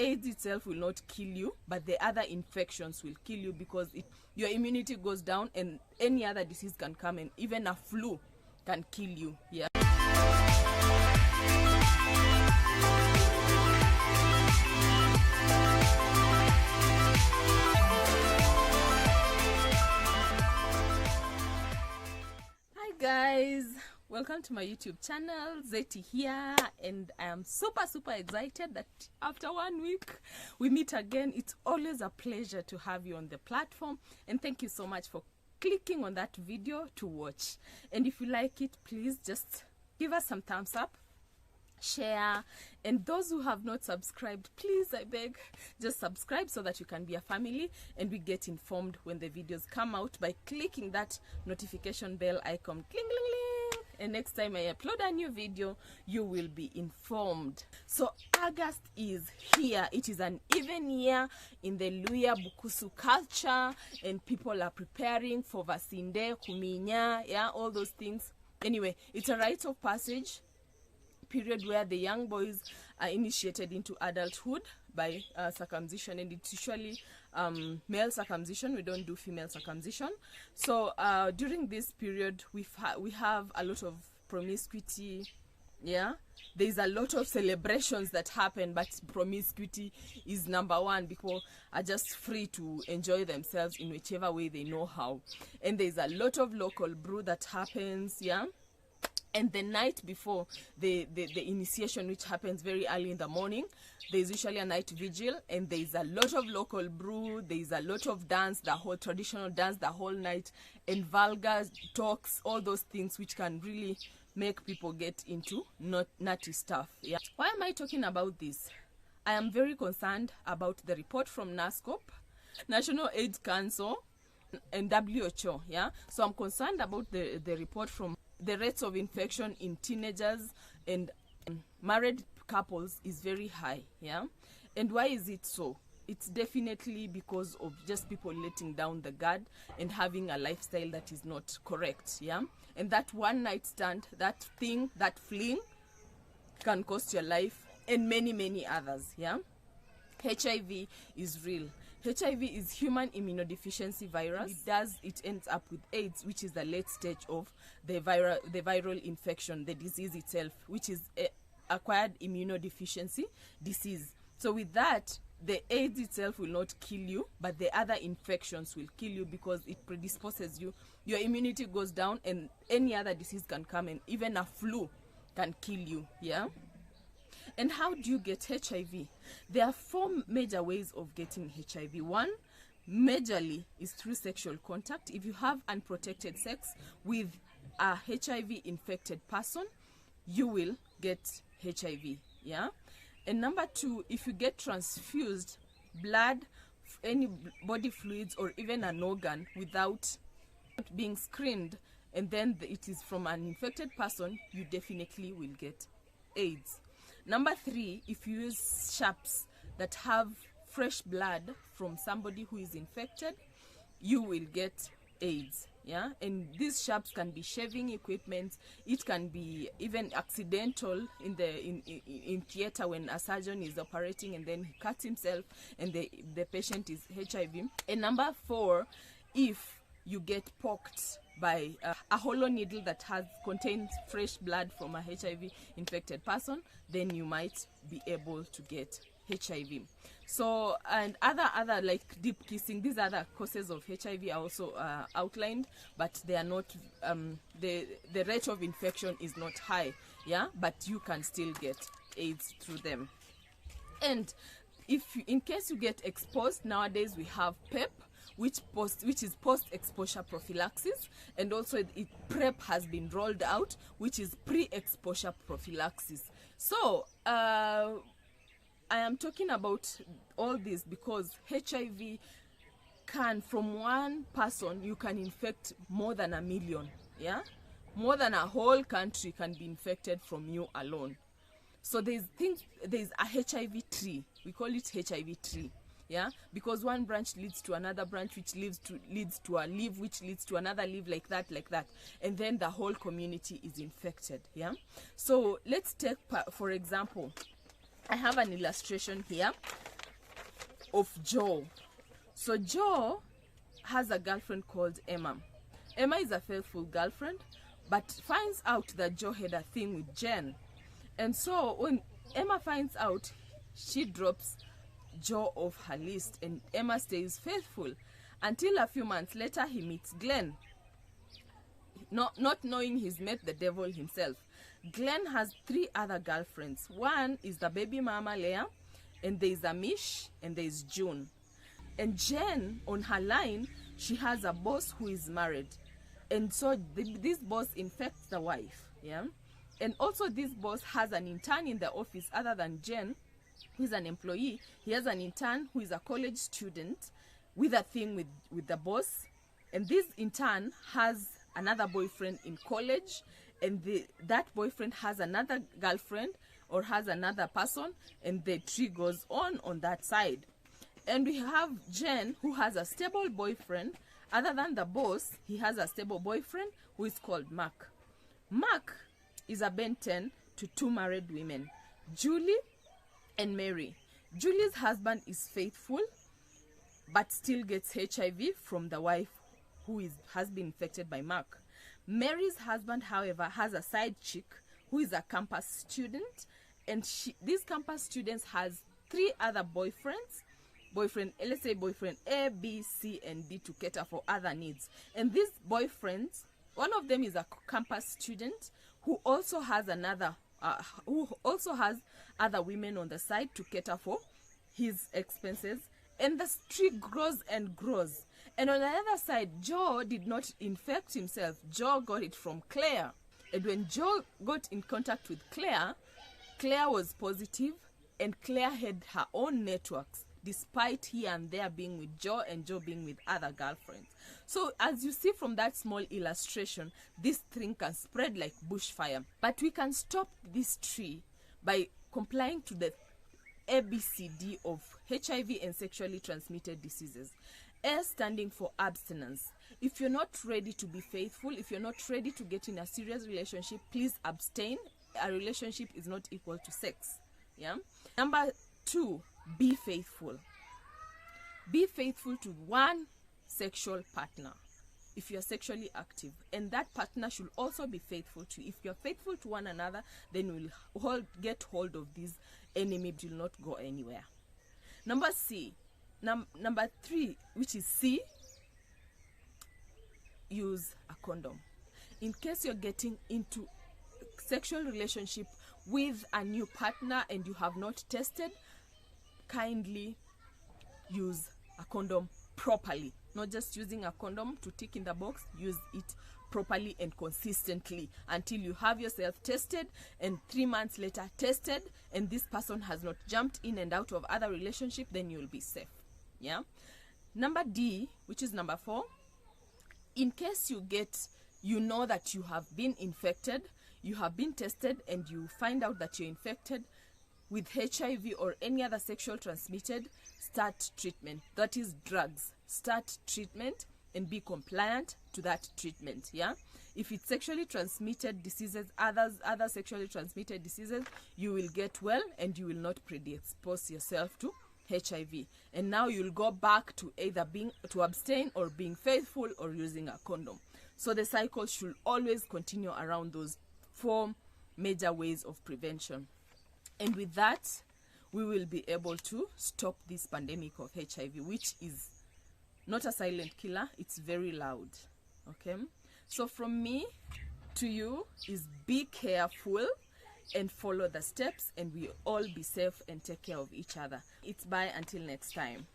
AIDS itself will not kill you, but the other infections will kill you, because your immunity goes down and any other disease can come, and even a flu can kill you. Yeah. Hi guys, welcome to my YouTube channel. Zeti here, and I am super excited that after 1 week we meet again. It's always a pleasure to have you on the platform, and thank you so much for clicking on that video to watch. And if you like it, please just give us some thumbs up, share, and those who have not subscribed, please, I beg, just subscribe so that you can be a family and we get informed when the videos come out by clicking that notification bell icon, cling, cling, cling. And next time I upload a new video, you will be informed. So August is here. It is an even year in the Luya Bukusu culture, and people are preparing for Vasinde, Kuminya, yeah, all those things. Anyway, it's a rite of passage period where the young boys are initiated into adulthood by circumcision, and it's usually male circumcision. We don't do female circumcision. So during this period we have a lot of promiscuity. Yeah, there's a lot of celebrations that happen, but promiscuity is number one. People are just free to enjoy themselves in whichever way they know how, and there's a lot of local brew that happens. Yeah. And the night before the initiation, which happens very early in the morning, there's usually a night vigil, and there's a lot of local brew, there's a lot of dance, the whole traditional dance the whole night, and vulgar talks, all those things which can really make people get into nutty stuff. Yeah. Why am I talking about this? I am very concerned about the report from NASCOP, National AIDS Council, and WHO. Yeah. So I'm concerned about the report from the rates of infection in teenagers and married couples is very high. Yeah. And why is it so? It's definitely because of just people letting down the guard and having a lifestyle that is not correct. Yeah. And that one night stand, that thing, that fling can cost your life, and many others. Yeah. HIV is real. HIV is human immunodeficiency virus. It ends up with AIDS, which is the late stage of the viral infection, the disease itself, which is acquired immunodeficiency disease. So with that, the AIDS itself will not kill you, but the other infections will kill you, because it predisposes you. Your immunity goes down, and any other disease can come, and even a flu can kill you. Yeah. And how do you get HIV? There are 4 major ways of getting HIV. One, majorly, is through sexual contact. If you have unprotected sex with a HIV infected person, you will get HIV. Yeah. And number 2, if you get transfused blood, any body fluids, or even an organ without being screened, and then it is from an infected person, you definitely will get AIDS. Number 3, if you use sharps that have fresh blood from somebody who is infected, you will get AIDS. Yeah. And these sharps can be shaving equipment. It can be even accidental in theater, when a surgeon is operating and then he cuts himself and the patient is HIV. And number 4, if you get poked by a hollow needle that contains fresh blood from a HIV infected person, then you might be able to get HIV. So, and other like deep kissing, these other causes of HIV are also outlined, but they are not, the rate of infection is not high. Yeah, but you can still get AIDS through them. And in case you get exposed, nowadays we have PEP, which is post-exposure prophylaxis, and also PrEP has been rolled out, which is pre-exposure prophylaxis. So I am talking about all this because HIV can, from one person, you can infect more than 1 million. Yeah, more than a whole country can be infected from you alone. So there's a HIV tree. We call it HIV tree. Yeah, because one branch leads to another branch, which leads to a leaf, which leads to another leaf, like that, and then the whole community is infected. Yeah. So let's take, for example, I have an illustration here. of Joe. So Joe has a girlfriend called Emma. Emma is a faithful girlfriend, but finds out that Joe had a thing with Jen. And so when Emma finds out, she drops Joe off her list, and Emma stays faithful until a few months later he meets Glenn. Not knowing he's met the devil himself. Glenn has 3 other girlfriends. One is the baby mama Leah, and there is Amish, and there is June. And Jen, on her line, she has a boss who is married. And so this boss infects the wife. Yeah. And also this boss has an intern in the office other than Jen, who is an employee. He has an intern who is a college student with a thing with the boss. And this intern has another boyfriend in college, and that boyfriend has another girlfriend or has another person, and the tree goes on that side. And we have Jen, who has a stable boyfriend. Other than the boss, he has a stable boyfriend who is called Mark. Mark is a Ben 10 to 2 married women, Julie and Mary. Julie's husband is faithful, but still gets HIV from the wife who has been infected by Mark. Mary's husband, however, has a side chick who is a campus student, and this campus student has 3 other boyfriends. Let's say boyfriend A, B, C, and D to cater for other needs. And these boyfriends, one of them is a campus student who also has other women on the side to cater for his expenses. And the tree grows and grows. And on the other side, Joe did not infect himself. Joe got it from Claire. And when Joe got in contact with Claire, Claire was positive, and Claire had her own networks, despite here and there being with Joe and Joe being with other girlfriends. So as you see from that small illustration, this thing can spread like bushfire. But we can stop this tree by complying to the ABCD of HIV and sexually transmitted diseases. A standing for abstinence. If you're not ready to be faithful, if you're not ready to get in a serious relationship, please abstain. A relationship is not equal to sex. Yeah. Number 2, be faithful. Be faithful to one sexual partner if you're sexually active, and that partner should also be faithful to you. If you're faithful to one another, then we'll get hold of this enemy. It will not go anywhere. Number 3, which is C, use a condom. In case you're getting into sexual relationship with a new partner and you have not tested, kindly use a condom properly. Not just using a condom to tick in the box, use it properly and consistently until you have yourself tested, and 3 months later tested, and this person has not jumped in and out of other relationship, then you'll be safe. Yeah. Number D, which is number 4, in case you know that you have been infected, you have been tested, and you find out that you're infected with HIV or any other sexual transmitted, start treatment. That is drugs. Start treatment and be compliant to that treatment. Yeah. If it's sexually transmitted diseases, other sexually transmitted diseases, you will get well and you will not predispose yourself to HIV. And now you'll go back to either to abstain or being faithful or using a condom. So the cycle should always continue around those 4 major ways of prevention. And with that, we will be able to stop this pandemic of HIV, which is not a silent killer. It's very loud. Okay. So from me to you is be careful and follow the steps, and we all be safe and take care of each other. It's bye until next time.